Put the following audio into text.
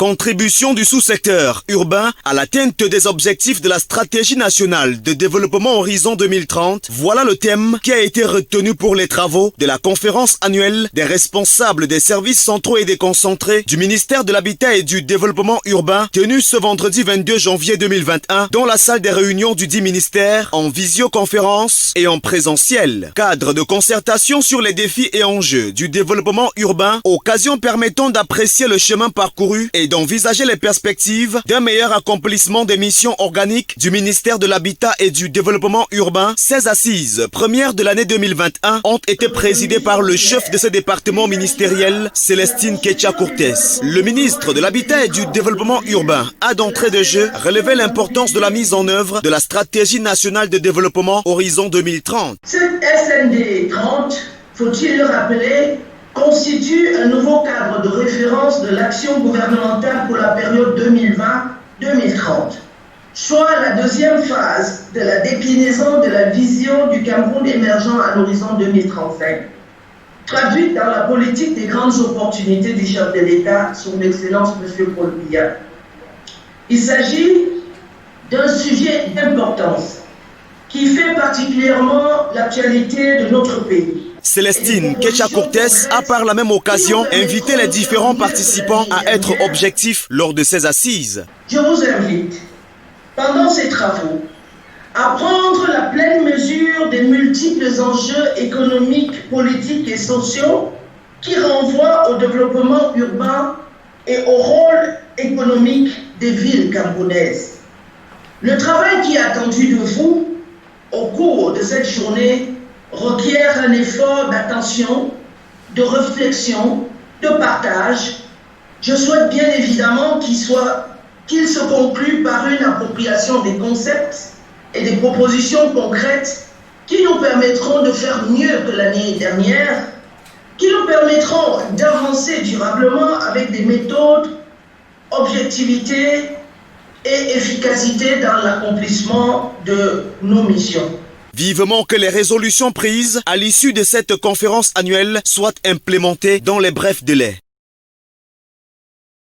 Contribution du sous-secteur urbain à l'atteinte des objectifs de la stratégie nationale de développement Horizon 2030. Voilà le thème qui a été retenu pour les travaux de la conférence annuelle des responsables des services centraux et déconcentrés du ministère de l'Habitat et du Développement urbain, tenue ce vendredi 22 janvier 2021 dans la salle des réunions du dit ministère en visioconférence et en présentiel. Cadre de concertation sur les défis et enjeux du développement urbain, occasion permettant d'apprécier le chemin parcouru et d'envisager les perspectives d'un meilleur accomplissement des missions organiques du ministère de l'Habitat et du Développement urbain. Ces assises, premières de l'année 2021, ont été présidées par le chef de ce département ministériel, Célestine Ketcha-Courtes. Le ministre de l'Habitat et du Développement urbain a d'entrée de jeu relevé l'importance de la mise en œuvre de la stratégie nationale de développement Horizon 2030. Cette SND 30, faut-il le rappeler, constitue un nouveau cadre de référence de l'action gouvernementale pour la période 2020-2030, soit la deuxième phase de la déclinaison de la vision du Cameroun émergent à l'horizon 2035, traduite dans la politique des grandes opportunités du chef de l'État, son Excellence M. Paul Biya. Il s'agit d'un sujet d'importance qui fait particulièrement l'actualité de notre pays. Célestine Ketcha-Courtes a par la même occasion invité les différents participants à être objectifs lors de ces assises. Je vous invite, pendant ces travaux, à prendre la pleine mesure des multiples enjeux économiques, politiques et sociaux qui renvoient au développement urbain et au rôle économique des villes camerounaises. Le travail qui est attendu de vous au cours de cette journée requiert un effort d'attention, de réflexion, de partage. Je souhaite bien évidemment qu'il se conclue par une appropriation des concepts et des propositions concrètes qui nous permettront de faire mieux que l'année dernière, qui nous permettront d'avancer durablement avec des méthodes, objectivité et efficacité dans l'accomplissement de nos missions. Vivement que les résolutions prises à l'issue de cette conférence annuelle soient implémentées dans les brefs délais.